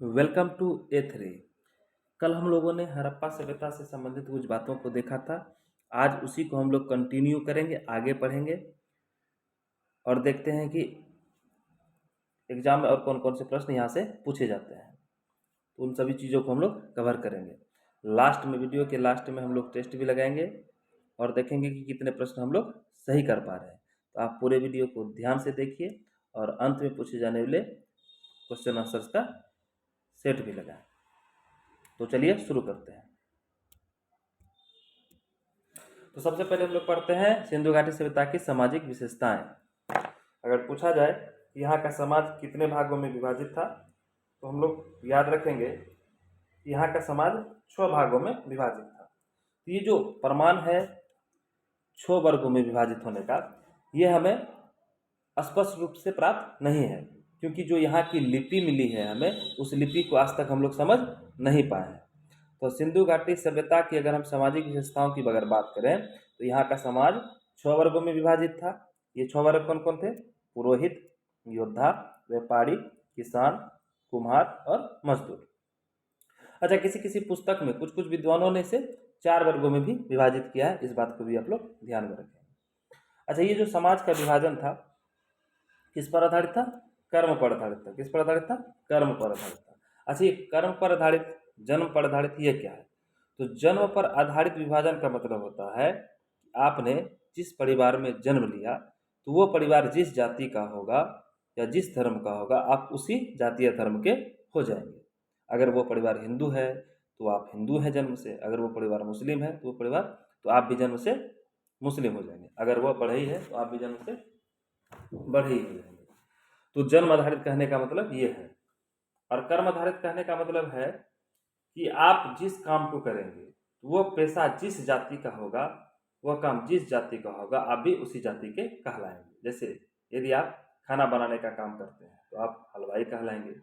Welcome to A3। कल हम लोगों ने हड़प्पा सभ्यता से संबंधित कुछ बातों को देखा था। आज उसी को हम लोग कंटिन्यू करेंगे, आगे पढ़ेंगे और देखते हैं कि एग्जाम में और कौन कौन से प्रश्न यहाँ से पूछे जाते हैं। तो उन सभी चीज़ों को हम लोग कवर करेंगे। लास्ट में, वीडियो के लास्ट में हम लोग टेस्ट भी लगाएंगे और देखेंगे कि कितने प्रश्न हम लोग सही कर पा रहे हैं। तो आप पूरे वीडियो को ध्यान से देखिए और अंत में पूछे जाने वाले क्वेश्चन आंसर्स का सेट भी लगाएं। तो चलिए शुरू करते हैं। तो सबसे पहले हम लोग पढ़ते हैं सिंधु घाटी सभ्यता की सामाजिक विशेषताएं। अगर पूछा जाए कि यहाँ का समाज कितने भागों में विभाजित था, तो हम लोग याद रखेंगे कि यहाँ का समाज 6 भागों में विभाजित था। तो ये जो प्रमाण है 6 वर्गों में विभाजित होने का, ये हमें स्पष्ट रूप से प्राप्त नहीं है, क्योंकि जो यहाँ की लिपि मिली है हमें, उस लिपि को आज तक हम लोग समझ नहीं पाए हैं। तो सिंधु घाटी सभ्यता की अगर हम सामाजिक विशेषताओं की अगर बात करें, तो यहाँ का समाज 6 वर्गों में विभाजित था। ये 6 वर्ग कौन कौन थे? पुरोहित, योद्धा, व्यापारी, किसान, कुम्हार और मजदूर। अच्छा, किसी किसी पुस्तक में कुछ कुछ विद्वानों ने इसे 4 वर्गों में भी विभाजित किया है। इस बात को भी आप लोग ध्यान में रखें। अच्छा, ये जो समाज का विभाजन था किस पर आधारित था? कर्म पर आधारित था। किस पर आधारित था? कर्म पर आधारित था। अच्छा, ये कर्म पर आधारित, जन्म पर आधारित, ये क्या है? तो जन्म पर आधारित विभाजन का मतलब होता है कि आपने जिस परिवार में जन्म लिया, तो वो परिवार जिस जाति का होगा या जिस धर्म का होगा, आप उसी जातीय धर्म के हो जाएंगे। अगर वो परिवार हिंदू है तो आप हिंदू हैं जन्म से, अगर वो परिवार मुस्लिम है तो आप भी जन्म से मुस्लिम हो जाएंगे, अगर वो बढ़ई है तो आप भी जन्म से बढ़ई हो जाएंगे। तो जन्म आधारित कहने का मतलब ये है। और कर्म आधारित कहने का मतलब है कि आप जिस काम को करेंगे, वो पेशा जिस जाति का होगा, वह काम जिस जाति का होगा, आप भी उसी जाति के कहलाएंगे। जैसे यदि आप खाना बनाने का काम करते हैं तो आप हलवाई कहलाएंगे।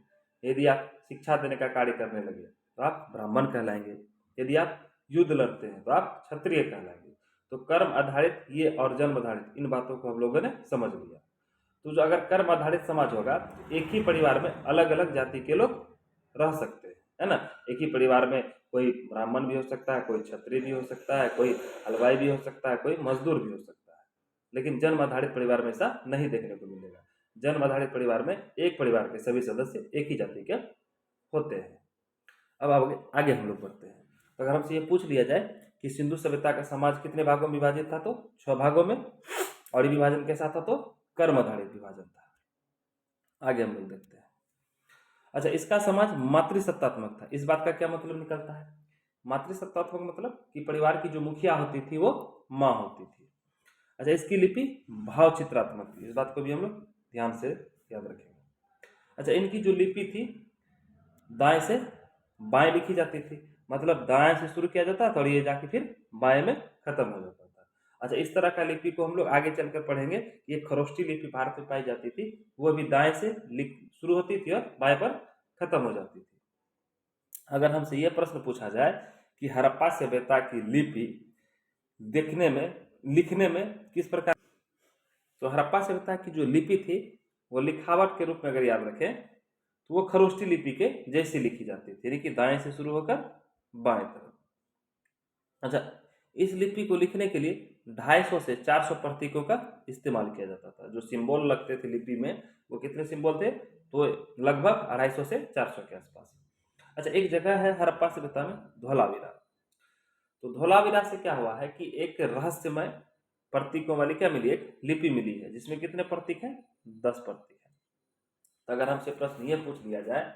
यदि आप शिक्षा देने का कार्य करने लगे तो आप ब्राह्मण कहलाएंगे। यदि आप युद्ध लड़ते हैं तो आप क्षत्रिय कहलाएंगे। तो कर्म आधारित ये और जन्म आधारित, इन बातों को हम लोगों ने समझ लिया। तो जो अगर कर्म आधारित समाज होगा, एक ही परिवार में अलग अलग जाति के लोग रह सकते हैं, है ना। एक ही परिवार में कोई ब्राह्मण भी हो सकता है, कोई क्षत्रिय भी हो सकता है, कोई हलवाई भी हो सकता है, कोई मजदूर भी हो सकता है। लेकिन जन्म आधारित परिवार में ऐसा नहीं देखने को मिलेगा। जन्म आधारित परिवार में एक परिवार के सभी सदस्य एक ही जाति के होते हैं। अब आगे हम लोग बढ़ते हैं। तो अगर हमसे ये पूछ लिया जाए कि सिंधु सभ्यता का समाज कितने भागों में विभाजित था, तो 6 भागों में। और ये विभाजन कैसा था? तो कर्म आधारित विभाजन था। आगे हम लोग देखते हैं। अच्छा, इसका समाज मातृसत्तात्मक था। इस बात का क्या मतलब निकलता है? मातृसत्तात्मक मतलब कि परिवार की जो मुखिया होती थी वो माँ होती थी। अच्छा, इसकी लिपि भाव चित्रात्मक थी। इस बात को भी हम लोग ध्यान से याद रखेंगे। अच्छा, इनकी जो लिपि थी दाएं से बाएं लिखी जाती थी, मतलब दाएं से शुरू किया जाता था और ये जाके फिर बाएं में खत्म हो जाता था। अच्छा, इस तरह का लिपि को हम लोग आगे चलकर पढ़ेंगे। ये खरोष्टी लिपि भारत में पाई जाती थी, वो भी दाएं से शुरू होती थी और बाएं पर खत्म हो जाती थी। अगर हमसे ये प्रश्न पूछा जाए कि हड़प्पा सभ्यता की लिपि देखने में, लिखने में किस प्रकार, तो हड़प्पा सभ्यता की जो लिपि थी वो लिखावट के रूप में अगर याद रखें तो वो खरोष्टी लिपि के जैसी लिखी जाती थी, यानी कि दाएं से शुरू होकर बाएं तरफ। अच्छा, इस लिपि को लिखने के लिए 250 से 400 प्रतीकों का इस्तेमाल किया जाता था। जो सिंबल लगते थे लिपि में, वो कितने सिंबल थे? तो लगभग 250 से 400 के आसपास। अच्छा, एक जगह है हड़प्पा सभ्यता में धोलावीरा। तो धोलावीरा से क्या हुआ है कि एक रहस्यमय प्रतीकों वाली क्या मिली? एक लिपि मिली है, जिसमें कितने प्रतीक हैं? 10 प्रतीक है। तो अगर हमसे प्रश्न ये पूछ लिया जाए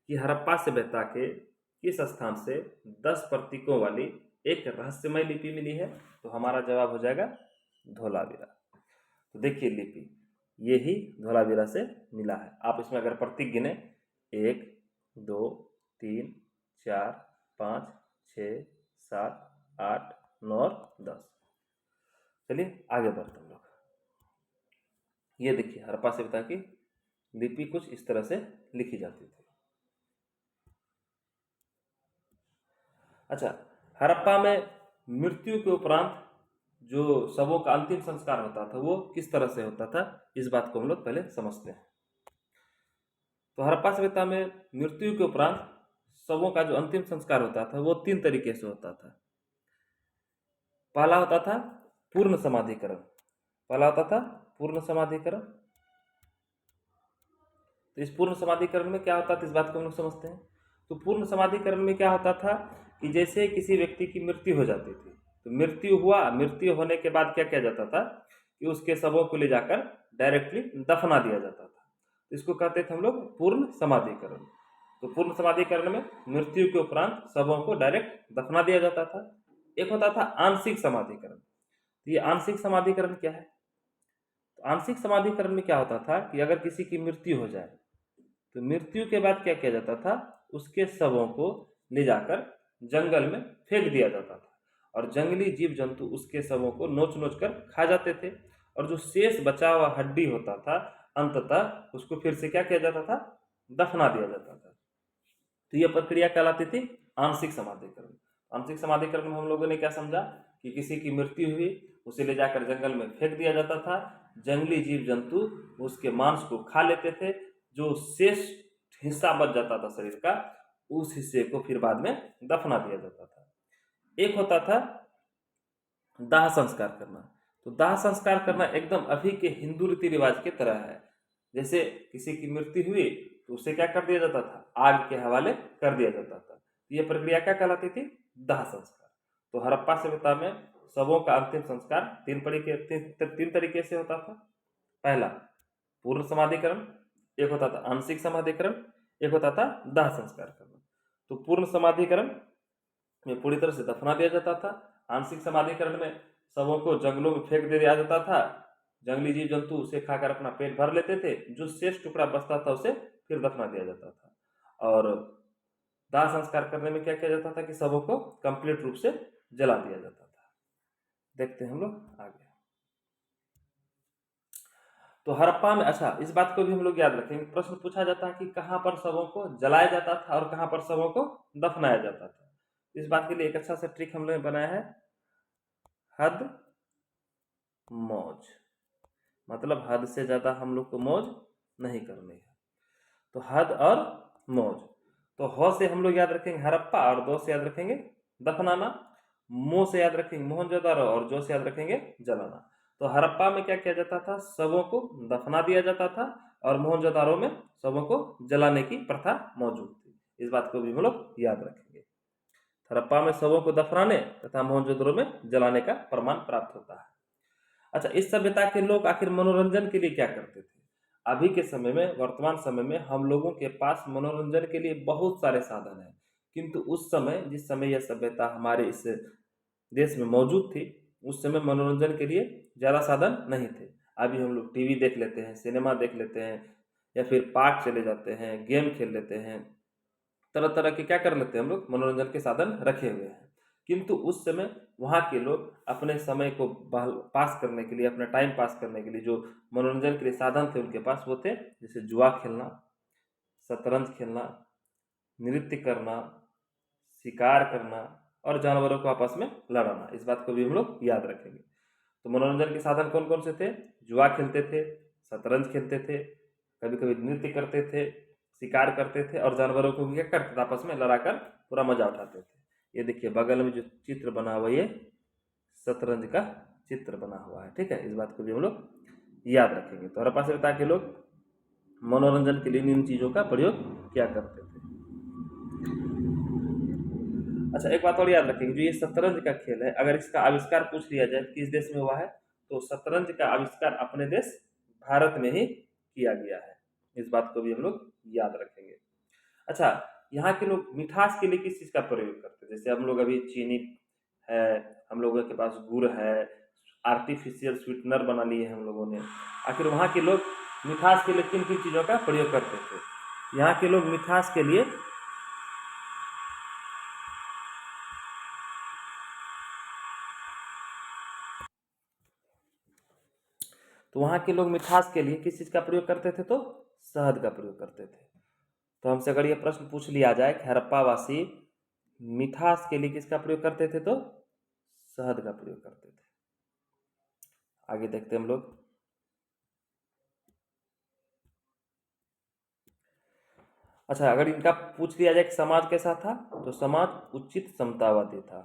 कि हड़प्पा सभ्यता के किस स्थान से 10 प्रतीकों वाली एक रहस्यमय लिपि मिली है, तो हमारा जवाब हो जाएगा धोलावीरा। तो देखिए, लिपि ये ही धोलावीरा से मिला है। आप इसमें अगर प्रतीक गिने 1 2 3 4 5 6 7 8 9 और 10। चलिए आगे बढ़ते हम लोग। ये देखिए, हड़प्पा सभ्यता की लिपि कुछ इस तरह से लिखी जाती थी। अच्छा, हड़प्पा में मृत्यु के उपरांत जो शवों का अंतिम संस्कार होता था वो किस तरह से होता था, इस बात को हम लोग पहले समझते हैं। तो हड़प्पा सभ्यता में मृत्यु के उपरांत शवों का जो अंतिम संस्कार होता था वो 3 तरीके से होता था। पहला होता था पूर्ण समाधिकरण। पहला होता था पूर्ण समाधिकरण। तो इस पूर्ण समाधिकरण में क्या होता था, इस बात को हम लोग समझते हैं। तो पूर्ण समाधिकरण में क्या होता था कि जैसे किसी व्यक्ति की मृत्यु हो जाती थी, तो मृत्यु हुआ, मृत्यु होने के बाद क्या किया जाता था कि उसके शवों को ले जाकर डायरेक्टली दफना दिया जाता था। तो इसको कहते थे हम लोग पूर्ण समाधिकरण। तो पूर्ण समाधिकरण में मृत्यु के उपरांत शवों को डायरेक्ट दफना दिया जाता था। एक होता था आंशिक समाधिकरण। तो ये आंशिक समाधिकरण क्या है? तो आंशिक समाधिकरण में क्या होता था कि अगर किसी की मृत्यु हो जाए तो मृत्यु के बाद क्या किया जाता था, उसके शवों को ले जाकर जंगल में फेंक दिया जाता था और जंगली जीव जंतु उसके शवों को नोच नोच कर खा जाते थे और जो शेष बचा हुआ हड्डी होता था अंततः उसको फिर से क्या किया जाता था, दफना दिया जाता था। तो यह प्रक्रिया कहलाती थी आंशिक समाधिकरण। आंशिक समाधिकरण में हम लोगों ने क्या समझा कि किसी की मृत्यु हुई, उसे ले जाकर जंगल में फेंक दिया जाता था, जंगली जीव जंतु उसके मांस को खा लेते थे, जो शेष हिस्सा बच जाता था शरीर का उस हिस्से को फिर बाद में दफना दिया जाता था। एक होता था दाह संस्कार करना। तो दाह संस्कार करना एकदम अभी के हिंदू रीति रिवाज के तरह है। जैसे किसी की मृत्यु हुई तो उसे क्या कर दिया जाता था, आग के हवाले कर दिया जाता था। यह प्रक्रिया क्या कहलाती थी, दाह संस्कार। तो हड़प्पा सभ्यता में शवों का अंतिम संस्कार तीन तरीके से होता था। पहला पूर्ण समाधिकरण, एक होता था आंशिक समाधिकरण, एक होता था दाह संस्कार करना। तो पूर्ण समाधिकरण में पूरी तरह से दफना दिया जाता था। आंशिक समाधिकरण में शवों को जंगलों में फेंक दिया जाता था, जंगली जीव जंतु उसे खाकर अपना पेट भर लेते थे, जो शेष टुकड़ा बचता था उसे फिर दफना दिया जाता था। और दाह संस्कार करने में क्या किया जाता था कि शवों को कंप्लीट रूप से जला दिया जाता था। देखते हैं हम लोग आगे। तो हड़प्पा में, अच्छा इस बात को भी हम लोग याद रखेंगे, प्रश्न पूछा जाता है कि कहाँ पर शवों को जलाया जाता था और कहाँ पर शवों को दफनाया जाता था। इस बात के लिए एक अच्छा सा ट्रिक हम लोगों ने बनाया है, हद मौज। मतलब हद से ज्यादा हम लोग को मौज नहीं करनी है। तो हद और मौज। तो ह से हम लोग याद रखेंगे हड़प्पा और दो से याद रखेंगे दफनाना, मो से याद रखेंगे मोहनजोदारो और जो से याद रखेंगे जलाना। तो हड़प्पा में क्या किया जाता था, शवों को दफना दिया जाता था और मोहनजोदारो में शवों को जलाने की प्रथा मौजूद थी। इस बात को भी हम लोग याद रखेंगे। हड़प्पा में शवों को दफनाने तथा मोहनजोदारो में जलाने का प्रमाण प्राप्त होता है। अच्छा, इस सभ्यता के लोग आखिर मनोरंजन के लिए क्या करते थे? अभी के समय में, वर्तमान समय में हम लोगों के पास मनोरंजन के लिए बहुत सारे साधन हैं, किंतु उस समय, जिस समय यह सभ्यता हमारे इस देश में मौजूद थी, उस समय मनोरंजन के लिए ज़्यादा साधन नहीं थे। अभी हम लोग टीवी देख लेते हैं, सिनेमा देख लेते हैं, या फिर पार्क चले जाते हैं, गेम खेल लेते हैं, तरह तरह के क्या कर लेते हैं हम लोग, मनोरंजन के साधन रखे हुए हैं। किंतु उस समय वहाँ के लोग अपने समय को पास करने के लिए, अपना टाइम पास करने के लिए जो मनोरंजन के लिए साधन थे उनके पास, वो थे जैसे जुआ खेलना, शतरंज खेलना, नृत्य करना, शिकार करना और जानवरों को आपस में लड़ाना। इस बात को भी हम लोग याद रखेंगे। तो मनोरंजन के साधन कौन कौन से थे? जुआ खेलते थे, शतरंज खेलते थे, कभी कभी नृत्य करते थे, शिकार करते थे और जानवरों को भी क्या करते थे, आपस में लड़ाकर पूरा मजा उठाते थे। ये देखिए बगल में जो चित्र बना हुआ, ये शतरंज का चित्र बना हुआ है। ठीक है, इस बात को भी हम लोग याद रखेंगे। तो हड़प्पा सभ्यता के लोग मनोरंजन के लिए इन चीज़ों का प्रयोग किया करते थे। अच्छा, एक बात और याद रखेंगे, जो ये शतरंज का खेल है, अगर इसका आविष्कार पूछ लिया जाए किस देश में हुआ है, तो शतरंज का आविष्कार अपने देश भारत में ही किया गया है। इस बात को भी हम लोग याद रखेंगे। अच्छा, यहाँ के लोग मिठास के लिए किस चीज़ का प्रयोग करते हैं? जैसे हम लोग अभी चीनी है, हम लोगों के पास गुड़ है, आर्टिफिशियल स्वीटनर बना लिए हैं हम लोगों ने। आखिर वहाँ के लोग मिठास के लिए किन किन चीज़ों का प्रयोग करते थे? यहाँ के लोग मिठास के लिए तो वहाँ के लोग मिठास के लिए किस चीज़ का प्रयोग करते थे? तो शहद का प्रयोग करते थे। तो हमसे अगर ये प्रश्न पूछ लिया जाए कि हड़प्पा वासी मिठास के लिए किसका प्रयोग करते थे, तो शहद का प्रयोग करते थे। आगे देखते हैं हम लोग। अच्छा, अगर इनका पूछ लिया जाए कि समाज कैसा था, तो समाज उचित समतावादी था।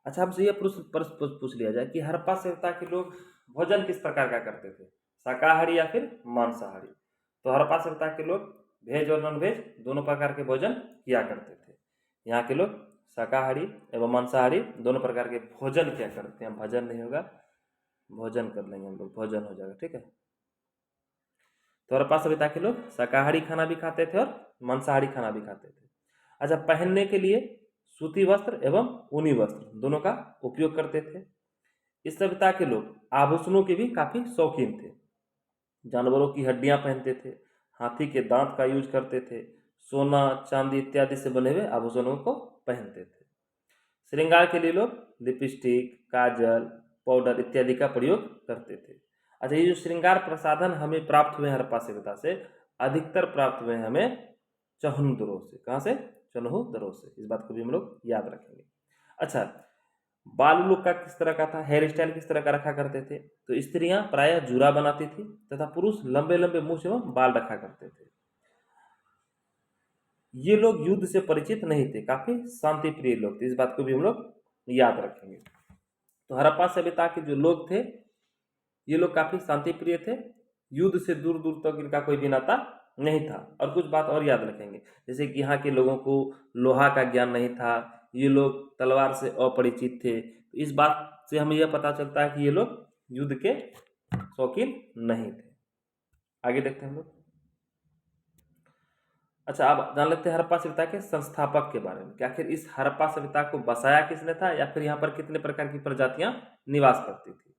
अच्छा, हमसे ये प्रश्न पूछ लिया जाए कि हड़प्पा सभ्यता के लोग भोजन किस प्रकार का करते थे, शाकाहारी या फिर मांसाहारी। तो हड़प्पा सभ्यता के लोग वेज और नॉन वेज दोनों प्रकार के भोजन किया करते थे। यहाँ के लोग शाकाहारी एवं मांसाहारी दोनों प्रकार के भोजन किया करते हैं। भजन नहीं होगा, भोजन कर लेंगे हम लोग, भोजन हो जाएगा, ठीक है। तो हड़प्पा सभ्यता के लोग शाकाहारी खाना भी खाते थे और मांसाहारी खाना भी खाते थे। अच्छा, पहनने के लिए सूती वस्त्र एवं ऊनी वस्त्र दोनों का उपयोग करते थे। इस सभ्यता के लोग आभूषणों के भी काफ़ी शौकीन थे। जानवरों की हड्डियां पहनते थे, हाथी के दांत का यूज करते थे, सोना चांदी इत्यादि से बने हुए आभूषणों को पहनते थे। श्रृंगार के लिए लोग लिपस्टिक, काजल, पाउडर इत्यादि का प्रयोग करते थे। अच्छा, ये जो श्रृंगार प्रसाधन हमें प्राप्त हुए हड़प्पा सभ्यता से, अधिकतर प्राप्त हुए हमें चहुंदरों से। कहाँ से? चहुंदरों से। इस बात को भी हम लोग याद रखेंगे। अच्छा, बाल लुक का किस तरह का था, हेयर स्टाइल किस तरह का रखा करते थे? तो स्त्रियां प्रायः जूरा बनाती थी तथा पुरुष लंबे लंबे मूछ एवं बाल रखा करते थे। ये लोग युद्ध से परिचित नहीं थे, काफी शांति प्रिय लोग थे। इस बात को भी हम लोग याद रखेंगे। तो हड़प्पा सभ्यता के जो लोग थे, ये लोग काफी शांति प्रिय थे। युद्ध से दूर दूर तक इनका कोई भी नाता नहीं था। और कुछ बात और याद रखेंगे, जैसे कि यहाँ के लोगों को लोहा का ज्ञान नहीं था, ये लोग तलवार से अपरिचित थे। तो इस बात से हमें यह पता चलता है कि ये लोग युद्ध के शौकीन नहीं थे। आगे देखते हैं हम लोग। अच्छा, अब जान लेते हैं हड़प्पा सभ्यता के संस्थापक के बारे में कि आखिर इस हड़प्पा सभ्यता को बसाया किसने था, या फिर यहाँ पर कितने प्रकार की प्रजातियां निवास करती थी।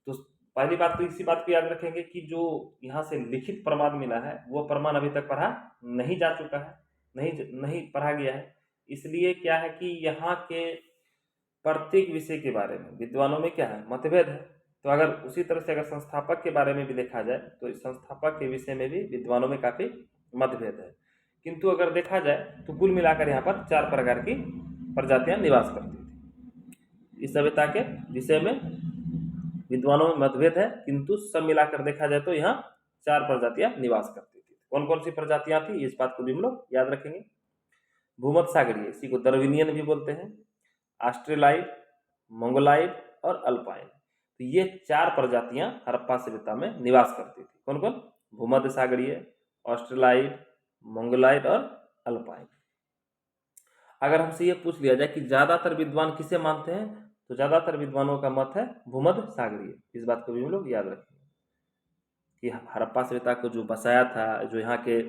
तो पहली बात तो इसी बात को याद रखेंगे कि जो यहाँ से लिखित प्रमाण मिला है, वो प्रमाण अभी तक पढ़ा नहीं जा चुका है, नहीं पढ़ा गया है। इसलिए क्या है कि यहाँ के प्रत्येक विषय के बारे में विद्वानों में क्या है, मतभेद है। तो अगर उसी तरह से अगर संस्थापक के बारे में भी देखा जाए, तो इस संस्थापक के विषय में भी विद्वानों में काफी मतभेद है। किंतु अगर देखा जाए तो कुल मिलाकर यहाँ पर 4 प्रकार की प्रजातियां निवास करती थी। इस सभ्यता के विषय में विद्वानों में मतभेद है, किंतु सब मिलाकर देखा जाए तो यहाँ 4 प्रजातियां निवास करती थी। कौन कौन सी प्रजातियां थी, इस बात को भी हम लोग याद रखेंगे। भूमध्यसागरीय, इसी को दरविनियन भी बोलते हैं, ऑस्ट्रेलाइड, मंगोलाइड और अल्पाइन। तो ये 4 प्रजातियां हड़प्पा सभ्यता में निवास करती थी। कौन कौन? भूमध्यसागरीय, ऑस्ट्रेलाइड, मंगोलाइड और अल्पाइन। अगर हमसे ये पूछ लिया जाए कि ज्यादातर विद्वान किसे मानते हैं, तो ज्यादातर विद्वानों का मत है भूमध्यसागरीय। इस बात को भी हम लोग याद रखेंगे कि हड़प्पा सभ्यता को जो बसाया था, जो यहाँ के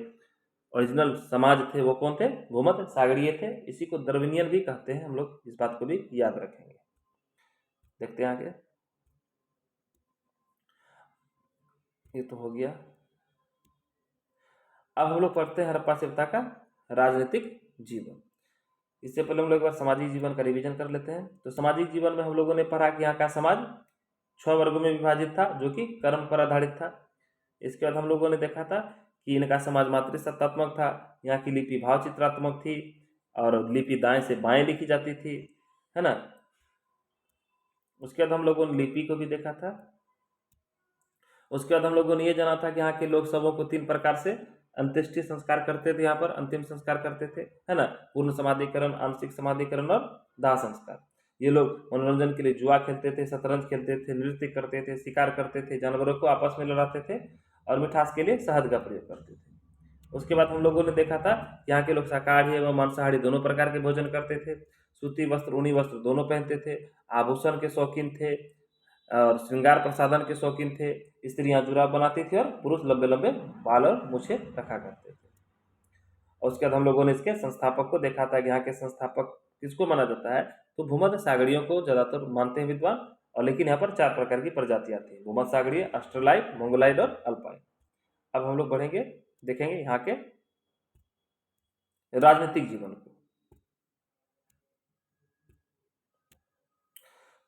ओरिजिनल समाज थे, वो कौन थे? भूमध्यसागरीय थे। इसी को द्रविडियन भी कहते हैं। हम लोग इस बात को भी याद रखेंगे। देखते हैं आगे। ये तो हो गया। अब हम लोग पढ़ते हैं हड़प्पा सभ्यता का राजनीतिक जीवन। इससे पहले हम लोग एक बार सामाजिक जीवन का रिवीजन कर लेते हैं। तो सामाजिक जीवन में हम लोगों ने पढ़ा कि यहाँ का समाज 6 वर्गों में विभाजित था, जो कि कर्म पर आधारित था। इसके बाद हम लोगों ने देखा था कि इनका समाज मातृसत्तात्मक था। यहाँ की लिपि भाव चित्रात्मक थी और लिपि दाएं से बाएं लिखी जाती थी, है ना। उसके बाद हम लोगों ने लिपि को भी देखा था। उसके बाद हम लोगों ने ये जाना था कि यहाँ के लोग सबों को 3 प्रकार से अंत्येष्टि संस्कार करते थे, यहाँ पर अंतिम संस्कार करते थे, है ना। पूर्ण समाधिकरण, आंशिक समाधिकरण और दाह संस्कार। ये लोग मनोरंजन के लिए जुआ खेलते थे, शतरंज खेलते थे, नृत्य करते थे, शिकार करते थे, जानवरों को आपस में लड़ाते थे और मिठास के लिए शहद का प्रयोग करते थे। उसके बाद हम लोगों ने देखा था यहाँ के लोग शाकाहारी एवं मांसाहारी दोनों प्रकार के भोजन करते थे, सूती वस्त्र ऊनी वस्त्र दोनों पहनते थे, आभूषण के शौकीन थे और श्रृंगार प्रसाधन के शौकीन थे। स्त्रियां जुराब बनाती थी और पुरुष लंबे लंबे बाल और मूछें रखा करते थे। और उसके बाद हम लोगों ने इसके संस्थापक को देखा था कि यहाँ के संस्थापक किसको माना जाता है, तो भूमध्यसागरीयों को ज्यादातर मानते हैं विद्वान। और लेकिन यहाँ पर 4 प्रकार की प्रजातियां थी, भूमध्यसागरीय, ऑस्ट्रेलाइड, मंगोलाइड और अल्पाइन। अब हम लोग बढ़ेंगे, देखेंगे यहाँ के राजनीतिक जीवन को।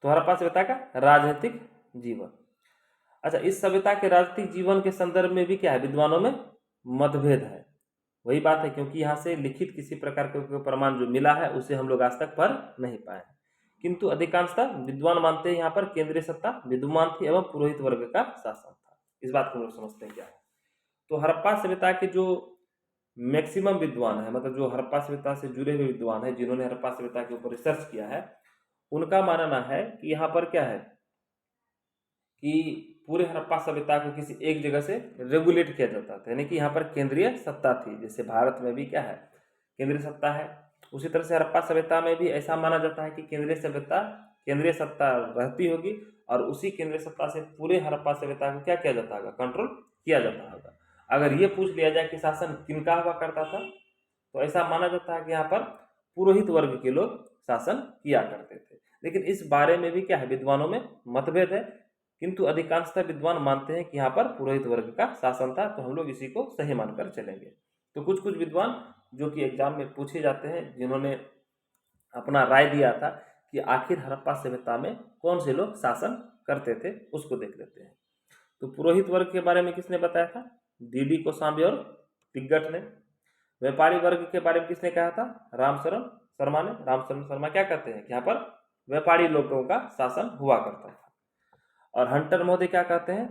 तो हड़प्पा सभ्यता का राजनीतिक जीवन। अच्छा, इस सभ्यता के राजनीतिक जीवन के संदर्भ में भी क्या है, विद्वानों में मतभेद है। वही बात है, क्योंकि यहाँ से लिखित किसी प्रकार का प्रमाण जो मिला है उसे हम लोग आज तक पढ़ नहीं पाए, किंतु अधिकांशतः विद्वान मानते हैं यहाँ पर केंद्रीय सत्ता विद्यमान थी एवं पुरोहित वर्ग का शासन था। इस बात को हम लोग समझते हैं क्या है। तो हड़प्पा सभ्यता के जो मैक्सिमम विद्वान है, मतलब जो हड़प्पा सभ्यता से जुड़े हुए विद्वान है, जिन्होंने हड़प्पा सभ्यता के ऊपर रिसर्च किया है, उनका मानना है कि यहाँ पर क्या है कि पूरे हड़प्पा सभ्यता को किसी एक जगह से रेगुलेट किया जाता था, यानी कि यहाँ पर केंद्रीय सत्ता थी। जैसे भारत में भी क्या है, केंद्रीय सत्ता है, उसी तरह से हड़प्पा सभ्यता में भी ऐसा माना जाता है कि केंद्रीय सत्ता रहती होगी और उसी केंद्रीय सत्ता से पूरे हड़प्पा सभ्यता को क्या किया जाता होगा, कंट्रोल किया जाता होगा। अगर ये पूछ लिया जाए कि शासन किनका हुआ करता था, तो ऐसा माना जाता है कि यहाँ पर पुरोहित वर्ग के लोग शासन किया करते थे। लेकिन इस बारे में भी क्या है, विद्वानों में मतभेद है, किंतु अधिकांशतः विद्वान मानते हैं कि यहाँ पर पुरोहित वर्ग का शासन था, तो हम लोग इसी को सही मानकर चलेंगे। तो कुछ कुछ विद्वान जो कि एग्जाम में पूछे जाते हैं, जिन्होंने अपना राय दिया था कि आखिर हड़प्पा सभ्यता में कौन से लोग शासन करते थे, उसको देख लेते हैं। तो पुरोहित वर्ग के बारे में किसने बताया था, डी कोसांबी और पिग्गट ने। व्यापारी वर्ग के बारे में किसने कहा था, रामशरण शर्मा ने। रामशरण शर्मा क्या कहते हैं कि यहाँ पर व्यापारी लोगों का शासन हुआ करता था। और हंटर महोदय क्या कहते हैं,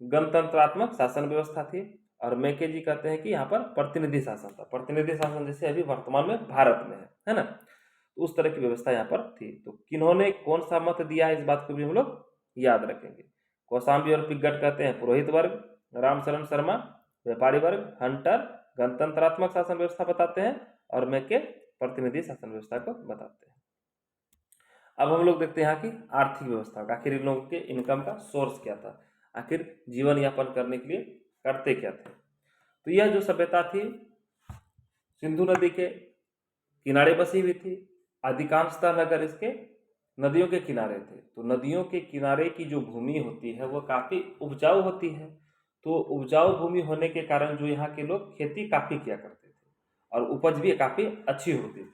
गणतंत्रात्मक शासन व्यवस्था थी। और मैके जी कहते हैं कि यहाँ पर प्रतिनिधि शासन था। प्रतिनिधि शासन जैसे अभी वर्तमान में भारत में है ना, तो उस तरह की व्यवस्था यहाँ पर थी। तो किन्होंने कौन सा मत दिया है, इस बात को भी हम लोग याद रखेंगे। कौशाम्बी और पिग्गट कहते हैं पुरोहित वर्ग, रामशरण शर्मा व्यापारी वर्ग, हंटर गणतंत्रात्मक शासन व्यवस्था बताते हैं और मैके प्रतिनिधि शासन व्यवस्था को बताते हैं। अब हम लोग देखते हैं यहाँ की आर्थिक व्यवस्था, आखिर इन लोगों के इनकम का सोर्स क्या था, आखिर जीवन यापन करने के लिए करते क्या थे। तो यह जो सभ्यता थी सिंधु नदी के किनारे बसी हुई थी। अधिकांशतः नगर इसके नदियों के किनारे थे। तो नदियों के किनारे की जो भूमि होती है वो काफ़ी उपजाऊ होती है। तो उपजाऊ भूमि होने के कारण जो यहाँ के लोग खेती काफ़ी किया करते थे और उपज भी काफ़ी अच्छी होती थी।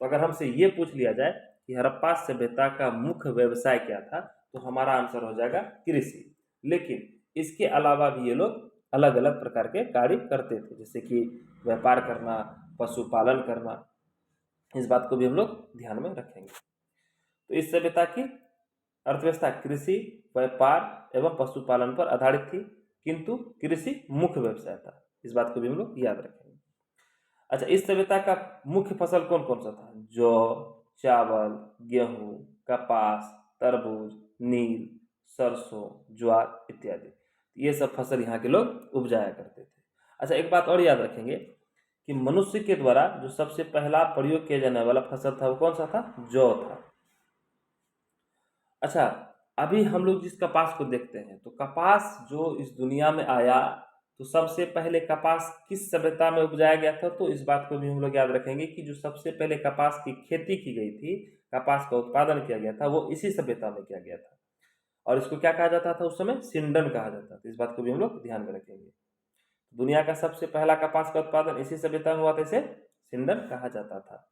तो अगर हमसे ये पूछ लिया जाए कि हड़प्पा सभ्यता का मुख्य व्यवसाय क्या था, तो हमारा आंसर हो जाएगा कृषि। लेकिन इसके अलावा भी ये लोग अलग अलग प्रकार के कार्य करते थे, जैसे कि व्यापार करना, पशुपालन करना। इस बात को भी हम लोग ध्यान में रखेंगे। तो इस सभ्यता की अर्थव्यवस्था कृषि, व्यापार एवं पशुपालन पर आधारित थी, किंतु कृषि मुख्य व्यवसाय था। इस बात को भी हम लोग याद रखेंगे। अच्छा, इस सभ्यता का मुख्य फसल कौन कौन सा था, जौ, चावल, गेहूं, कपास, तरबूज, नील, सरसों, ज्वार इत्यादि। ये सब फसल यहाँ के लोग उपजाया करते थे। अच्छा, एक बात और याद रखेंगे कि मनुष्य के द्वारा जो सबसे पहला प्रयोग किया जाने वाला फसल था वो कौन सा था, जौ था। अच्छा, अभी हम लोग जिस कपास को देखते हैं, तो कपास जो इस दुनिया में आया, तो सबसे पहले कपास किस सभ्यता में उपजाया गया था, तो इस बात को भी हम लोग याद रखेंगे कि जो सबसे पहले कपास की खेती की गई थी, कपास का उत्पादन किया गया था, वो इसी सभ्यता में किया गया था। और इसको क्या कहा जाता था उस समय, सिंडन कहा जाता था। इस बात को भी हम लोग ध्यान में रखेंगे। दुनिया का सबसे पहला कपास का उत्पादन इसी सभ्यता में हुआ था, इसे सिंडन कहा जाता था।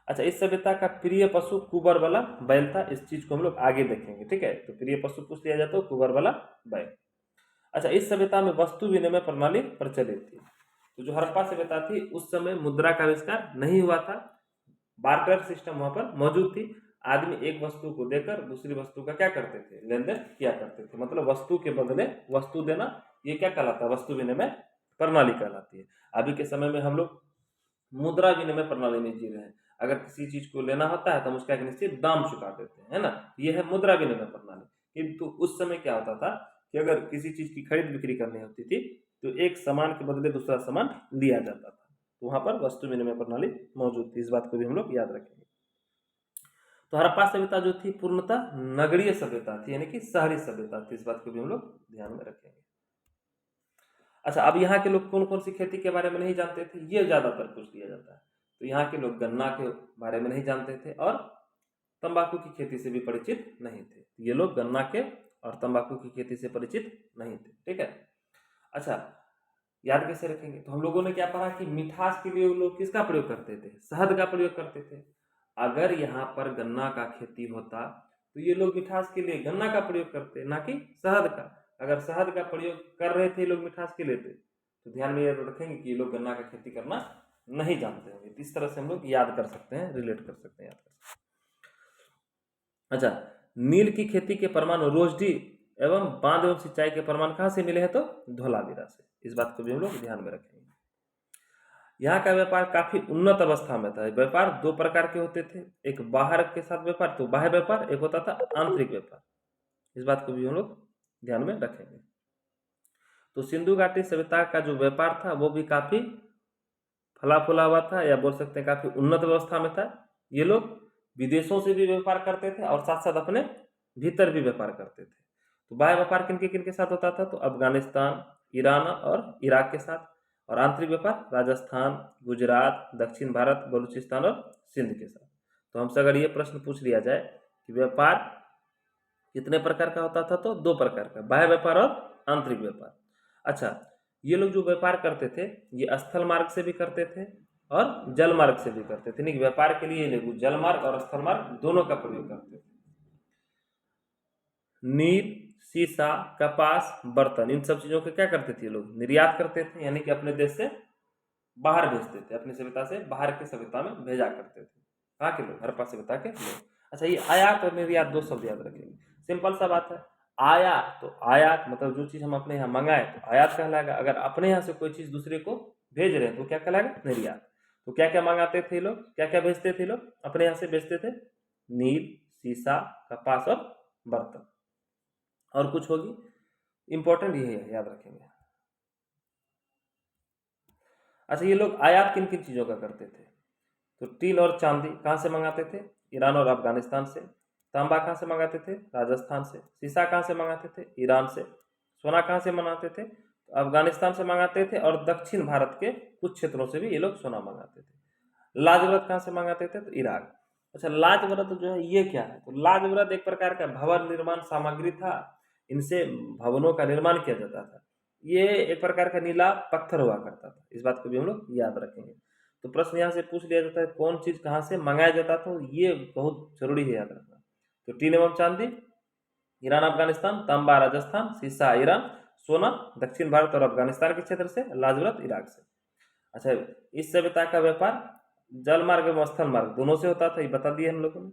अच्छा, इस सभ्यता का प्रिय पशु कुबर वाला बैल था। इस चीज को हम लोग आगे देखेंगे, ठीक है। तो प्रिय पशु पूछ लिया जाता है, कुबर वाला बैल। अच्छा, इस सभ्यता में वस्तु विनिमय प्रणाली प्रचलित थी। तो जो हड़प्पा सभ्यता थी उस समय मुद्रा का आविष्कार नहीं हुआ था, बार्टर सिस्टम वहां पर मौजूद थी। आदमी एक वस्तु को देकर दूसरी वस्तु का क्या करते थे, लेन देन किया करते थे। मतलब वस्तु के बदले वस्तु देना, ये क्या कहलाता है, वस्तु विनिमय प्रणाली कहलाती है। अभी के समय में हम लोग मुद्रा विनिमय प्रणाली में जी रहे हैं। अगर किसी चीज को लेना होता है तो हम उसका एक निश्चित दाम चुका देते हैं, है ना, ये है मुद्रा विनिमय प्रणाली। किंतु उस समय क्या होता था कि अगर किसी चीज की खरीद बिक्री करनी होती थी तो एक सामान के बदले दूसरा सामान लिया जाता था। तो वहां पर वस्तु विनिमय प्रणाली मौजूद थी। इस बात को भी हम लोग याद रखेंगे। तो हड़प्पा सभ्यता जो थी पूर्णतः नगरीय सभ्यता थी, यानी कि शहरी सभ्यता थी। इस बात को भी हम लोग ध्यान में रखेंगे। अच्छा, अब यहाँ के लोग कौन कौन सी खेती के बारे में नहीं जानते थे, ये ज्यादातर पूछ लिया जाता है। तो यहाँ के लोग गन्ना के बारे में नहीं जानते थे और तंबाकू की खेती से भी परिचित नहीं थे। ये लोग गन्ना के और तंबाकू की खेती से परिचित नहीं थे, ठीक है। अच्छा, याद कैसे रखेंगे, तो हम लोगों ने क्या पढ़ा कि मिठास के लिए लोग किसका प्रयोग करते थे, शहद का प्रयोग करते थे। अगर यहाँ पर गन्ना का खेती होता तो ये लोग मिठास के लिए गन्ना का प्रयोग करते, ना कि शहद का। अगर शहद का प्रयोग कर रहे थे लोग मिठास के लिए तो ध्यान में ये रखेंगे कि ये लोग गन्ना का खेती करना नहीं जानते होंगे। इस तरह से हम लोग याद कर सकते हैं, रिलेट कर सकते हैं, याद कर सकते हैं। अच्छा, नील की खेती के प्रमाण रोजडी एवं बांध एवं सिंचाई के प्रमाण कहाँ से मिले हैं, तो धोलावीरा से। इस बात को भी हम लोग ध्यान में रखेंगे। यहाँ का व्यापार काफी उन्नत अवस्था में था। व्यापार दो प्रकार के होते थे, एक बाहर के साथ व्यापार तो बाह्य व्यापार, एक होता था आंतरिक व्यापार। इस बात को भी हम लोग ध्यान में रखेंगे। तो सिंधु घाटी सभ्यता का जो व्यापार था वो भी काफी फला फूला हुआ था, या बोल सकते हैं काफी उन्नत व्यवस्था में था। ये लोग विदेशों से भी व्यापार करते थे और साथ साथ अपने भीतर भी व्यापार करते थे। तो बाह्य व्यापार किन के साथ होता था, तो अफगानिस्तान, ईरान और इराक के साथ, और आंतरिक व्यापार राजस्थान, गुजरात, दक्षिण भारत, बलूचिस्तान और सिंध के साथ। तो हमसे अगर ये प्रश्न पूछ लिया जाए कि व्यापार कितने प्रकार का होता था, तो दो प्रकार का, बाह्य व्यापार और आंतरिक व्यापार। अच्छा, ये लोग जो व्यापार करते थे ये स्थल मार्ग से भी करते थे और जल मार्ग से भी करते थे। नहीं, व्यापार के लिए ये लोग जल मार्ग और स्थल मार्ग दोनों का प्रयोग करते थे। नील, सीसा, कपास, बर्तन, इन सब चीजों के क्या करते थे ये लोग, निर्यात करते थे, यानी कि अपने देश से बाहर भेजते थे, अपनी सभ्यता से बाहर की सभ्यता में भेजा करते थे। कहाँ के लोग, हड़प्पा सभ्यता के लोग। अच्छा, ये आयात और निर्यात दो शब्द याद रखेंगे। सिंपल सा बात है, आयात तो आयात मतलब जो चीज हम अपने यहाँ मंगाए तो आयात कहलाएगा। अगर अपने यहाँ से कोई चीज दूसरे को भेज रहे हैं तो क्या कहलाएगा, निर्यात। तो क्या क्या मंगाते थे लोग, क्या क्या भेजते थे लोग, अपने यहाँ से भेजते थे नील, सीसा, कपास और बर्तन। और कुछ होगी, इंपॉर्टेंट ये है, याद रखेंगे। अच्छा, ये लोग आयात किन किन चीजों का करते थे, तो टील और चांदी कहाँ से मंगाते थे, ईरान और अफगानिस्तान से। तांबा कहाँ से मंगाते थे, राजस्थान से। शीशा कहाँ से मंगाते थे, ईरान से। सोना कहाँ से मंगाते थे, तो अफगानिस्तान से मंगाते थे, और दक्षिण भारत के कुछ क्षेत्रों से भी ये लोग सोना मंगाते थे। लाजवरत कहाँ से मंगाते थे, तो इराक। अच्छा, लाजवरत जो है ये क्या है, तो लाजवरत एक प्रकार का भवन निर्माण सामग्री था। इनसे भवनों का निर्माण किया जाता था। ये एक प्रकार का नीला पत्थर हुआ करता था। इस बात को भी हम लोग याद रखेंगे। तो प्रश्न यहाँ से पूछ लिया जाता है कौन चीज कहाँ से मंगाया जाता था, ये बहुत जरूरी है याद रखना। तो टीन एवं चांदी ईरान अफगानिस्तान, तांबा राजस्थान, शीशा ईरान, सोना दक्षिण भारत और अफगानिस्तान के क्षेत्र से, लाजवरत इराक से। अच्छा, इस सभ्यता का व्यापार जल मार्ग एवं स्थल मार्ग दोनों से होता था, ये बता दिए हम लोगों ने।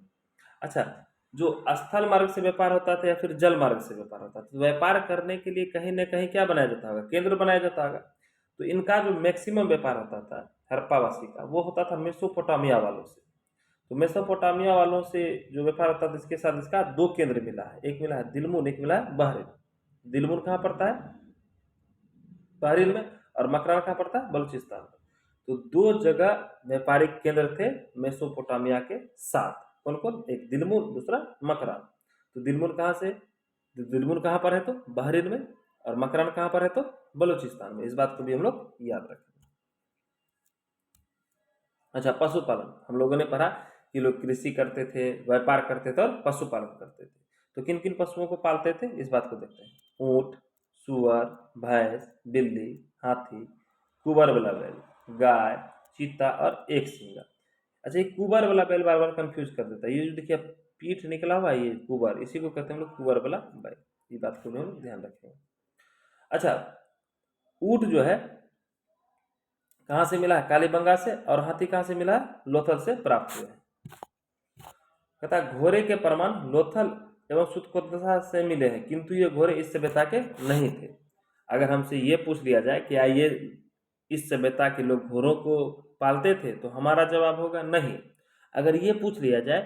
अच्छा, जो स्थल मार्ग से व्यापार होता था या फिर जल मार्ग से व्यापार होता था, तो व्यापार करने के लिए कहीं ना कहीं क्या बनाया जाता होगा, केंद्र बनाया जाता होगा। तो इनका जो मैक्सिमम व्यापार होता था हड़प्पावासी का, वो होता था मेसोपोटामिया वालों से। तो मेसोपोटामिया वालों से जो व्यापार होता था, इसके साथ इसका दो केंद्र मिला है, एक मिला है दिलमुन, एक मिला है बहरीन। दिलमुन कहाँ पड़ता है, बहरीन में, और मकरान कहाँ पड़ता है, बलूचिस्तान में। तो दो जगह व्यापारिक केंद्र थे मेसोपोटामिया के साथ। कौन कौन, एक दिलमुन, दूसरा मकरान। तो दिलमुन कहाँ से, दिलमुन कहाँ पर है, तो बहरीन में, और मकरान कहाँ पर है, तो बलूचिस्तान में। इस बात को भी हम लोग याद रखें। अच्छा, पशुपालन हम लोगों ने पढ़ा कि लोग कृषि करते थे, व्यापार करते थे और पशुपालन करते थे। तो किन किन पशुओं को पालते थे, इस बात को देखते हैं। ऊंट, सुअर, भैंस, बिल्ली, हाथी, कुबर वाला बैल, गाय, चीता और एक सिंगा। अच्छा, ये कुबर वाला बैल बार बार कंफ्यूज कर देता है। ये जो देखिए पीठ निकला हुआ है, ये कुबर, इसी को कहते हैं हम लोग कुबर वाला बैल। ये बात को भी हम ध्यान रखेंगे। अच्छा, ऊंट जो है कहाँ से मिला है, कालीबंगा से, और हाथी कहाँ से मिला है, लोथल से प्राप्त हुए हैं। कहता है घोड़े के प्रमाण लोथल एवं सुतकोतसा से मिले हैं, किंतु ये घोड़े इस सभ्यता के नहीं थे। अगर हमसे ये पूछ लिया जाए कि ये इस सभ्यता के लोग घोड़ों को पालते थे, तो हमारा जवाब होगा नहीं। अगर ये पूछ लिया जाए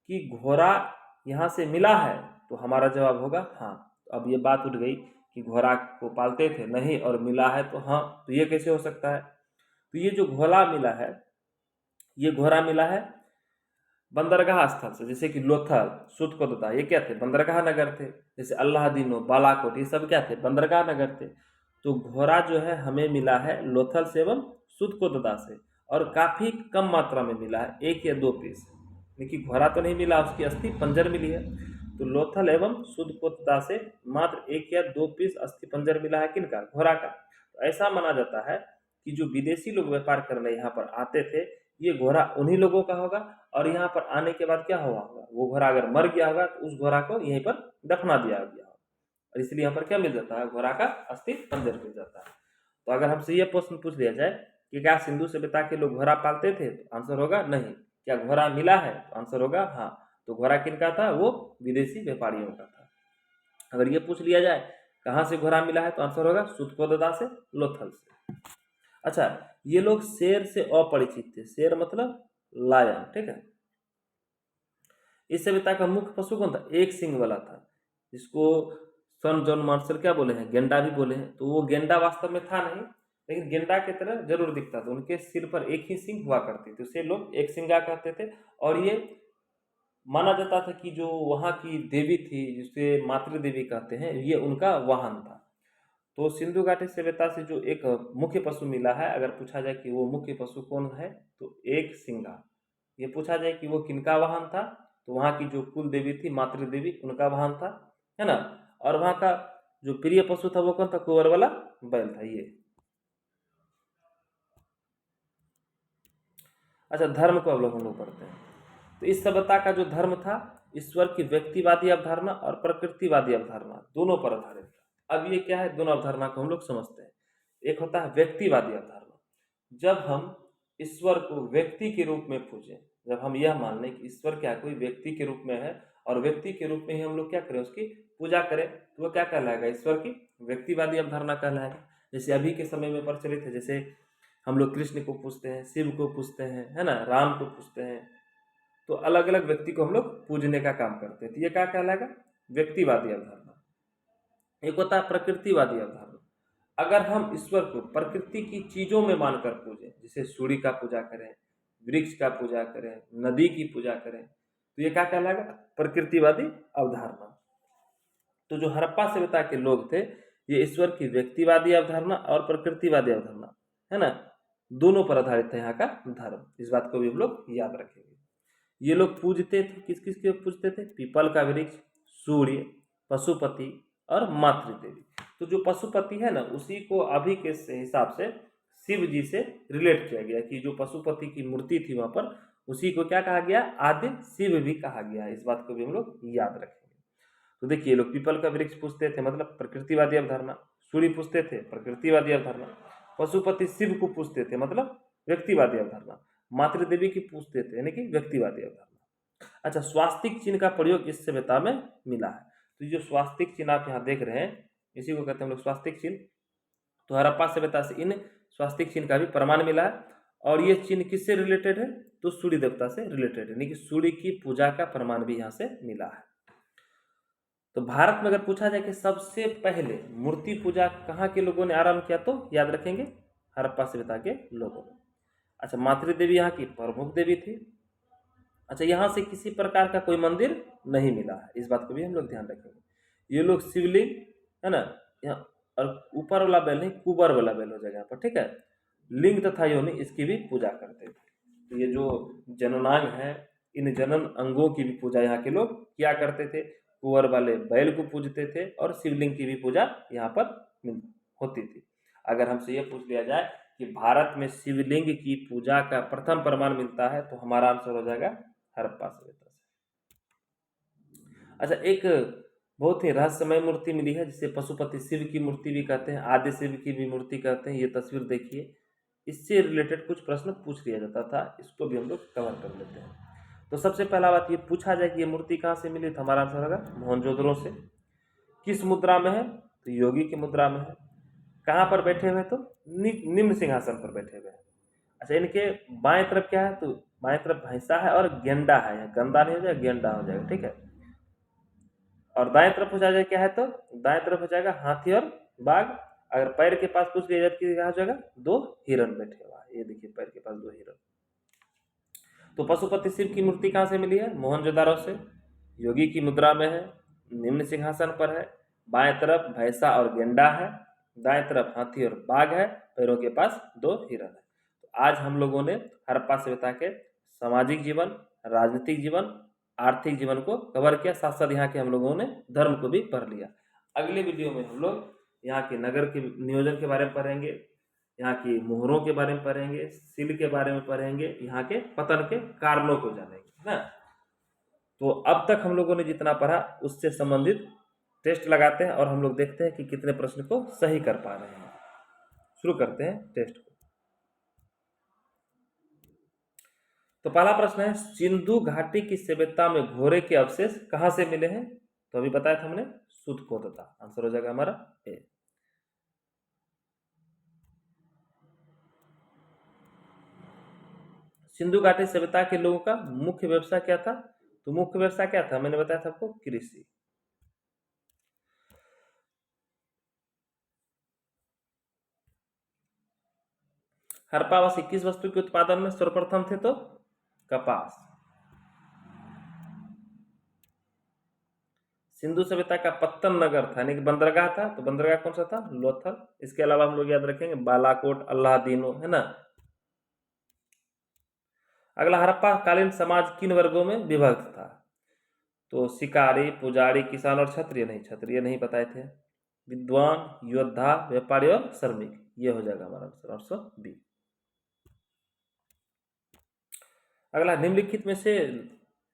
कि घोड़ा यहाँ से मिला है, तो हमारा जवाब होगा हाँ। तो अब ये बात उठ गई कि घोड़ा को पालते थे नहीं और मिला है तो हाँ, तो ये कैसे हो सकता है। तो ये जो घोड़ा मिला है, ये घोड़ा मिला है बंदरगाह स्थल से, जैसे कि लोथल, सुतकोतदा, ये क्या थे, बंदरगाह नगर थे। जैसे अल्लाहदीनो, बालाकोट, ये सब क्या थे, बंदरगाह नगर थे। तो घोड़ा जो है हमें मिला है लोथल से एवं सुतकोतदा से, और काफी कम मात्रा में मिला है, 1 या 2 पीस। लेकिन घोड़ा तो नहीं मिला, उसकी अस्थि पंजर मिली है। तो लोथल एवं सुतकोतदा से मात्र 1 या 2 पीस अस्थि पंजर मिला है, किनका, घोड़ा का। तो ऐसा माना जाता है कि जो विदेशी लोग व्यापार करने यहाँ पर आते थे, ये घोड़ा उन्हीं लोगों का होगा, और यहाँ पर आने के बाद क्या हुआ होगा, वो घोड़ा अगर मर गया होगा तो उस घोड़ा को यहीं पर दफना दिया गया होगा, और इसलिए यहाँ पर क्या मिल जाता है, घोड़ा का अस्थि पंजर मिल जाता है। तो अगर हमसे ये प्रश्न पूछ लिया जाए कि क्या सिंधु सभ्यता के लोग घोड़ा पालते थे, तो आंसर होगा नहीं। क्या घोड़ा मिला है, तो आंसर होगा हाँ। तो घोड़ा किनका था, वो विदेशी व्यापारियों का था। अगर ये पूछ लिया जाए कहाँ से घोड़ा मिला है, तो आंसर होगा सुतकोतदा से, लोथल से। अच्छा, ये लोग शेर से अपरिचित थे। शेर मतलब लायन, ठीक है। इस सभ्यता का मुख्य पशु कौन था? एक सिंग वाला था, जिसको सन जॉन मार्शल क्या बोले हैं? गेंडा भी बोले हैं। तो वो गेंडा वास्तव में था नहीं, लेकिन गेंडा की तरह जरूर दिखता था। उनके सिर पर एक ही सिंग हुआ करती थी, उसे लोग एक सिंगा कहते थे। और ये माना जाता था कि जो वहाँ की देवी थी, जिसे मातृ देवी कहते हैं, ये उनका वाहन था। तो सिंधु घाटी सभ्यता से जो एक मुख्य पशु मिला है, अगर पूछा जाए कि वो मुख्य पशु कौन है, तो एक सिंगा। ये पूछा जाए कि वो किनका वाहन था, तो वहाँ की जो कुल देवी थी, मातृ देवी, उनका वाहन था, है ना। और वहाँ का जो प्रिय पशु था वो कौन था? कुंवर वाला बैल था ये। अच्छा, धर्म को अब लोग हम लोग पढ़ते हैं। तो इस सभ्यता का जो धर्म था, ईश्वर की व्यक्तिवादी अवधारणा और प्रकृतिवादी अवधारणा दोनों पर आधारित था। अब ये क्या है, दोनों अवधारणा को हम लोग समझते हैं। एक होता है व्यक्तिवादी अवधारणा। जब हम ईश्वर को व्यक्ति के रूप में पूजें, जब हम यह मान लें कि ईश्वर क्या कोई व्यक्ति के रूप में है, और व्यक्ति के रूप में ही हम लोग क्या करें, उसकी पूजा करें, तो वो क्या कहलाएगा? ईश्वर की व्यक्तिवादी अवधारणा कहलाएगा। जैसे अभी के समय में प्रचलित है, जैसे हम लोग कृष्ण को पूजते हैं, शिव को पूजते हैं, है ना, राम को पूजते हैं। तो अलग अलग व्यक्ति को हम लोग पूजने का काम करते हैं। तो ये क्या कहलाएगा? व्यक्तिवादी अवधारणा। एक होता है प्रकृतिवादी अवधारणा। अगर हम ईश्वर को प्रकृति की चीजों में मानकर पूजें, जैसे सूर्य का पूजा करें, वृक्ष का पूजा करें, नदी की पूजा करें, तो ये क्या कहलाएगा? प्रकृतिवादी अवधारणा। तो जो हड़प्पा सभ्यता के लोग थे, ये ईश्वर की व्यक्तिवादी अवधारणा और प्रकृतिवादी अवधारणा, है ना, दोनों पर आधारित है यहाँ का धर्म। इस बात को भी हम लोग याद रखेंगे। ये लोग पूजते थे, किस किस के पूजते थे? पीपल का वृक्ष, सूर्य, पशुपति और मातृ देवी। तो जो पशुपति है ना, उसी को अभी के हिसाब से शिव जी से रिलेट किया गया, कि जो पशुपति की मूर्ति थी वहां पर, उसी को क्या कहा गया? आदि शिव भी कहा गया है। इस बात को भी हम लोग याद रखेंगे। तो देखिए, लोग पीपल का वृक्ष पूजते थे, मतलब प्रकृतिवादी अवधारणा। सूर्य पूजते थे, प्रकृतिवादी अवधारणा। पशुपति शिव को पूजते थे, मतलब व्यक्तिवादी अवधारणा। मातृ देवी की पूजते थे, यानी कि व्यक्तिवादी अवधारणा। अच्छा, स्वास्तिक चिन्ह का प्रयोग इस सभ्यता में मिला है। तो जो स्वास्तिक चिन्ह आप यहाँ देख रहे हैं, इसी को कहते हैं हम लोग स्वास्तिक चिन्ह। तो हड़प्पा सभ्यता से इन स्वास्तिक चिन्ह का भी प्रमाण मिला है। और ये चिन्ह किससे रिलेटेड है? तो सूर्य देवता से रिलेटेड है, यानी कि सूर्य की पूजा का प्रमाण भी यहाँ से मिला है। तो भारत में अगर पूछा जाए कि सबसे पहले मूर्ति पूजा कहाँ के लोगों ने आरंभ किया, तो याद रखेंगे हड़प्पा सभ्यता के लोगों ने। अच्छा, मातृ देवी यहाँ की प्रमुख देवी थी। अच्छा, यहाँ से किसी प्रकार का कोई मंदिर नहीं मिला है, इस बात को भी हम लोग ध्यान रखेंगे। ये लोग शिवलिंग, है ना, यहाँ, और ऊपर वाला बैल नहीं, कुबर वाला बैल हो जाएगा यहाँ पर, ठीक है। लिंग तथा योनि, इसकी भी पूजा करते थे। तो ये जो जननांग है, इन जनन अंगों की भी पूजा यहाँ के लोग किया करते थे। कुंवर वाले बैल को पूजते थे, और शिवलिंग की भी पूजा यहाँ पर होती थी। अगर हमसे ये पूछ लिया जाए कि भारत में शिवलिंग की पूजा का प्रथम प्रमाण मिलता है, तो हमारा आंसर हो जाएगा हड़प्पा सभ्यता से। अच्छा, एक बहुत ही रहस्यमय मूर्ति मिली है, जिसे पशुपति शिव की मूर्ति भी कहते हैं, आदि शिव की भी मूर्ति कहते हैं। ये तस्वीर देखिए, इससे रिलेटेड कुछ प्रश्न पूछ लिया जाता था, इसको भी हम लोग कवर कर लेते हैं। तो सबसे पहला बात ये पूछा जाए कि ये मूर्ति कहाँ से मिली, तो हमारा आंसर होगा मोहनजोदड़ो से। किस मुद्रा में है? तो योगी की मुद्रा में है। कहाँ पर बैठे हुए? तो निम्न सिंहासन पर बैठे हुए हैं। अच्छा, इनके बाएं तरफ क्या है? तो बाएं तरफ भैंसा है और गेंडा है, यहाँ गंदा नहीं हो जाएगा, गेंडा हो जाएगा, ठीक है। और दाएं तरफ हो जाएगा क्या है? तो दाएं तरफ हो जाएगा हाथी और बाघ। अगर पैर के पास पूछ लिया जाए कि क्या हो जाएगा? दो हिरन बैठे हुआ है, ये देखिए पैर के पास दो हिरन। तो पशुपति शिव की मूर्ति कहाँ से मिली है? मोहनजोदारो से। योगी की मुद्रा में है, निम्न सिंहासन पर है, बाएं तरफ भैंसा और गेंडा है, दाएं तरफ हाथी और बाघ है, पैरों के पास दो हिरन है। तो आज हम लोगों ने हड़प्पा सभ्यता के सामाजिक जीवन, राजनीतिक जीवन, आर्थिक जीवन को कवर किया, साथ साथ यहाँ के हम लोगों ने धर्म को भी पढ़ लिया। अगले वीडियो में हम लोग यहाँ के नगर के नियोजन के बारे में पढ़ेंगे, यहाँ की मोहरों के बारे में पढ़ेंगे, सिल के बारे में पढ़ेंगे, यहाँ के पतन के कारणों को जानेंगे, है ना। तो अब तक हम लोगों ने जितना पढ़ा उससे संबंधित टेस्ट लगाते हैं, और हम लोग देखते हैं कि कितने प्रश्न को सही कर पा रहे हैं। शुरू करते हैं टेस्ट को। तो पहला प्रश्न है, सिंधु घाटी की सभ्यता में घोड़े के अवशेष कहाँ से मिले हैं? तो अभी बताया था हमने, सुतकोतता। आंसर हो जाएगा हमारा ए। सिंधु घाटी सभ्यता के लोगों का मुख्य व्यवसाय क्या था? तो मुख्य व्यवसाय क्या था? मैंने बताया था आपको, कृषि। हड़प्पावासी किस वस्तु के उत्पादन में सर्वप्रथम थे? तो कपास। सिंधु सभ्यता का पत्तन नगर था, यानी कि बंदरगाह था, तो बंदरगाह कौन सा था? लोथल। इसके अलावा हम लोग याद रखेंगे बालाकोट, अल्लादीनो, है ना। अगला, हड़प्पा कालीन समाज किन वर्गों में विभक्त था? तो शिकारी, पुजारी, किसान और क्षत्रिय। नहीं, क्षत्रिय नहीं बताए थे। विद्वान, योद्धा, व्यापारी और श्रमिक। ये हो जाएगा हमारा आंसर, ऑप्शन बी। अगला, निम्नलिखित में से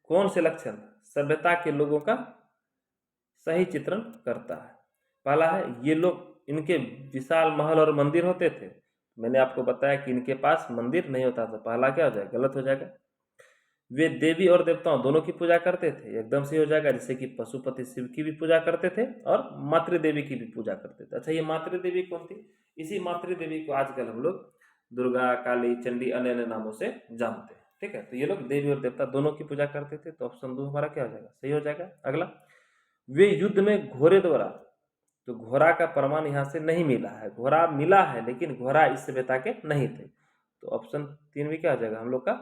कौन से लक्षण सभ्यता के लोगों का सही चित्रण करता है? पहला है, ये लोग, इनके विशाल महल और मंदिर होते थे। मैंने आपको बताया कि इनके पास मंदिर नहीं होता था। पहला क्या हो जाएगा? गलत हो जाएगा। वे देवी और देवताओं दोनों की पूजा करते थे। एकदम से हो जाएगा, जैसे कि पशुपति शिव की भी पूजा करते थे और मातृदेवी की भी पूजा करते थे। अच्छा, ये मातृदेवी कौन थी? इसी मातृदेवी को आजकल हम लोग दुर्गा, काली, चंडी, अन्य अन्य नामों से जानते हैं। ठीक है, तो ये लोग देवी और देवता दोनों की पूजा करते थे, तो ऑप्शन 2 हमारा क्या हो जाएगा? सही हो जाएगा। अगला, वे युद्ध में घोड़े द्वारा, तो घोड़ा का प्रमाण यहाँ से नहीं मिला है। घोड़ा मिला है, लेकिन घोड़ा इस सभ्यता के नहीं थे, तो ऑप्शन 3 भी क्या हो जाएगा? हम लोग का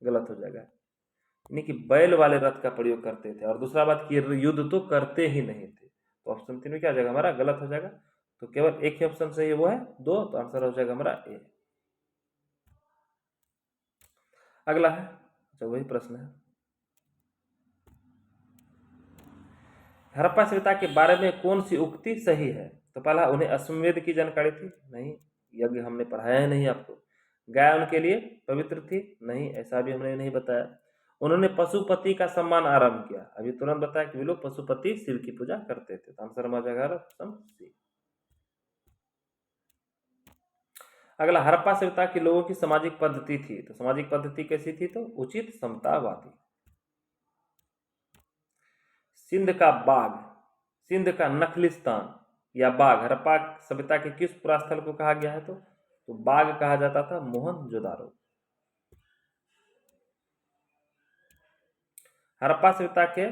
गलत हो जाएगा। यानी कि बैल वाले रथ का प्रयोग करते थे, और दूसरा बात कि युद्ध तो करते ही नहीं थे, तो ऑप्शन 3 में क्या हो जाएगा? हमारा गलत हो जाएगा। तो केवल एक ही ऑप्शन सही है, वो है 2, तो आंसर हो जाएगा हमारा ए। अगला है, अच्छा वही प्रश्न है, हड़प्पा सभ्यता के बारे में कौन सी उक्ति सही है? तो पहला, उन्हें अश्वमेध की जानकारी थी। नहीं, यज्ञ हमने पढ़ाया ही नहीं आपको। गाय उनके लिए पवित्र थी। नहीं, ऐसा भी हमने नहीं बताया। उन्होंने पशुपति का सम्मान आरंभ किया। अभी तुरंत बताया कि वे लोग पशुपति शिव की पूजा करते थे, तो आंसर हमारा जाएगा ऑप्शन सी। अगला, हड़प्पा सभ्यता के लोगों की सामाजिक पद्धति थी, तो सामाजिक पद्धति कैसी थी? तो उचित समतावादी। सिंध का बाघ, सिंध का नखलिस्तान या बाघ हड़प्पा सभ्यता के किस पुरा स्थल को कहा गया है? तो बाघ कहा जाता था मोहनजोदारो। हड़प्पा सभ्यता के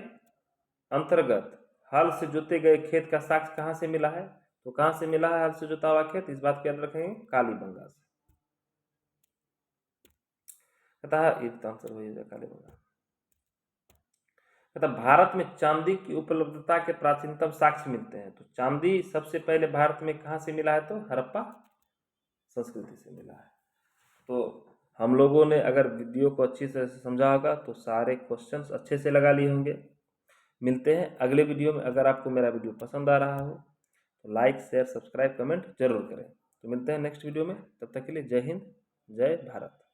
अंतर्गत हल से जोते गए खेत का साक्ष्य कहां से मिला है? तो कहां से मिला है हल से जोता हुआ खेत? इस बात के याद रखेंगे, कालीबंगा से। आंसर वही है, कालीबंगा। भारत में चांदी की उपलब्धता के प्राचीनतम साक्ष्य मिलते हैं, तो चांदी सबसे पहले भारत में कहां से मिला है? तो हड़प्पा संस्कृति से मिला है। तो हम लोगों ने अगर वीडियो को अच्छी से समझा होगा तो सारे क्वेश्चंस अच्छे से लगा लिए होंगे। मिलते हैं अगले वीडियो में। अगर आपको मेरा वीडियो पसंद आ रहा हो तो लाइक, शेयर, सब्सक्राइब, कमेंट जरूर करें। तो मिलते हैं नेक्स्ट वीडियो में, तब तक के लिए जय हिंद, जय भारत।